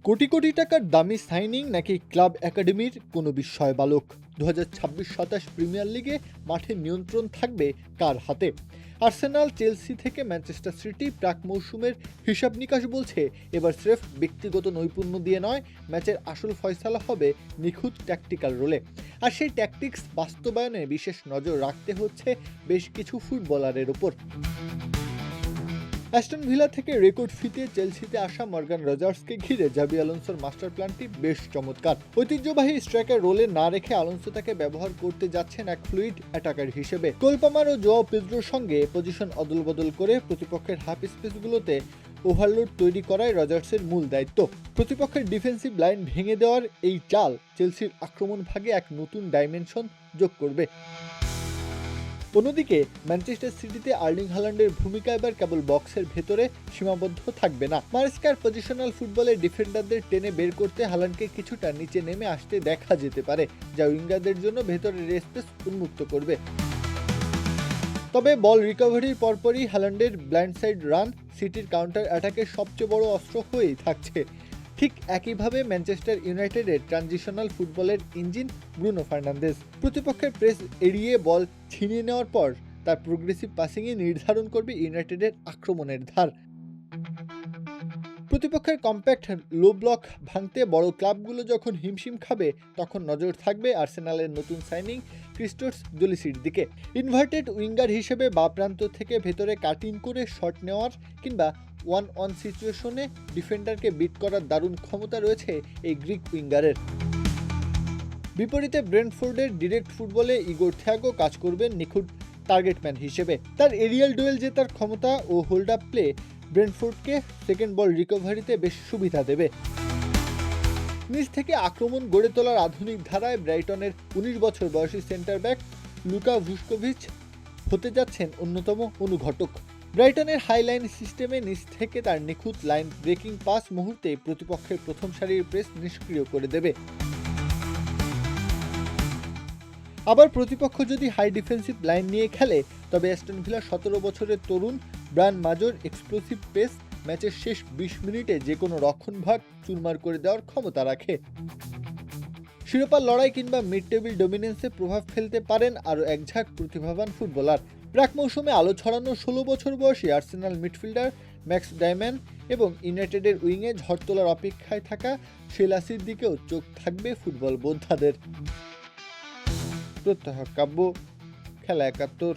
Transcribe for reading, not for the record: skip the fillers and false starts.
কোটি কোটি টাকার দামি সাইনিং নাকি ক্লাব একাডেমির কোনো বিস্ময় বালক 2026-27 প্রিমিয়ার লিগে মাঠে নিয়ন্ত্রণ থাকবে কার হাতে? আর্সেনাল, চেলসি থেকে ম্যানচেস্টার সিটি প্রাক মৌসুমের হিসাব নিকাশ বলছে এবার স্রেফ ব্যক্তিগত নৈপুণ্য দিয়ে নয়, ম্যাচের আসল ফয়সালা হবে নিখুঁত ট্যাকটিক্যাল রোলে। আর সেই ট্যাকটিক্স বাস্তবায়নে বিশেষ নজর রাখতে হচ্ছে বেশ কিছু ফুটবলারের ওপর। অ্যাস্টন ভিলা থেকে রেকর্ড ফিতে চেলসিতে আসা মর্গান রজার্সকে ঘিরে জাবি আলোনসোর মাস্টার প্ল্যানটি বেশ চমৎকার। ঐতিহ্যবাহী স্ট্রাইকার রোলে না রেখে আলোনসো তাকে ব্যবহার করতে যাচ্ছেন এক ফ্লুইড অ্যাটাকার হিসেবে। কোল পামার ও জোয়াও পেদ্রোর সঙ্গে পজিশন অদল-বদল করে প্রতিপক্ষের হাফ স্পেসগুলোতে ওভারলোড তৈরি করাই রজার্সের মূল দায়িত্ব। প্রতিপক্ষের ডিফেন্সিভ লাইন ভেঙে দেওয়ার এই চাল চেলসির আক্রমণ ভাগে এক নতুন ডাইমেনশন যোগ করবে। অন্যদিকে ম্যানচেস্টার সিটিতে আর্লিং হাল্যান্ডের ভূমিকা এবার কেবল বক্সের ভেতরে সীমাবদ্ধ থাকবে না। মার্সকার পজিশনাল ফুটবলে ডিফেন্ডারদের টেনে বের করতে হাল্যান্ডকে কিছুটা নিচে নেমে আসতে দেখা যেতে পারে, যা উইঙ্গারদের জন্য ভেতরের স্পেস উন্মুক্ত করবে। তবে বল রিকভারির পরপরই হাল্যান্ডের ব্লাইন্ড সাইড রান সিটির কাউন্টার অ্যাটাকের সবচেয়ে বড় অস্ত্র হয়েই থাকছে। ঠিক একইভাবে ম্যানচেস্টার ইউনাইটেডের ট্রানজিশনাল ফুটবলের ইঞ্জিন ব্রুনো ফার্নান্দেজ প্রতিপক্ষের প্রেস এড়িয়ে বল ছিনিয়ে নেওয়ার পর তার প্রোগ্রেসিভ পাসিংয়ে নির্ধারণ করবে ইউনাইটেডের আক্রমণের ধার। প্রতিপক্ষের কম্প্যাক্ট লো ব্লক ভাঙতে বড় ক্লাবগুলো যখন হিমশিম খাবে, তখন নজর থাকবে আর্সেনালের নতুন সাইনিং ক্রিস্টোস জোলিসির দিকে। ইনভার্টেড উইঙ্গার হিসেবে বা প্রান্ত থেকে ভেতরে কাটিং করে শট নেওয়ার কিংবা 1-on সিচুয়েশনে ডিফেন্ডারকে বিট করার দারুণ ক্ষমতা রয়েছে এই গ্রিক উইঙ্গারের। বিপরীতে ব্রেন্টফোর্ডের ডিরেক্ট ফুটবলে ইগোর থিয়াগো কাজ করবেন নিখুঁত টার্গেটম্যান হিসেবে। তার এরিয়াল ডুয়েল জেতার ক্ষমতা ও হোল্ড আপ প্লে ব্রেন্টফোর্ডকে সেকেন্ড বল রিকভারিতে বেশ সুবিধা দেবে। নিচ থেকে আক্রমণ গড়ে তোলার আধুনিক ধারায় ব্রাইটনের 19 বছর বয়সী সেন্টার ব্যাক লুকা ভুসকোভিচ হতে যাচ্ছেন অন্যতম অনুঘটক। ব্রাইটনের হাইলাইন সিস্টেমে নিচ থেকে তার নিখুঁত লাইন ব্রেকিং পাস মুহূর্তে প্রতিপক্ষের প্রথম সারির প্রেস নিষ্ক্রিয় করে দেবে। আবার প্রতিপক্ষ যদি হাই ডিফেন্সিভ লাইন নিয়ে খেলে, তবে অ্যাস্টন ভিলা 17 বছরের তরুণ ব্রায়ান মাজোর এক্সপ্লোসিভ পেস ম্যাচের শেষ 20 মিনিটে যে কোনো রক্ষণভাগ চুরমার করে দেওয়ার ক্ষমতা রাখে। শিরোপার লড়াই কিংবা মিড টেবিল ডমিনেন্সে প্রভাব ফেলতে পারেন আরও এক ঝাঁক প্রতিভাবান ফুটবলার। প্রাক মৌসুমে আলো ছড়ানো 16 বছর বয়সী আর্সেনাল মিডফিল্ডার ম্যাক্স ডাইম্যান এবং ইউনাইটেডের উইংয়ে ঝড় তোলার অপেক্ষায় থাকা শেলাসির দিকেও চোখ থাকবে ফুটবল বোদ্ধাদের। প্রত্যহ কাব্য, খেলা ৭১।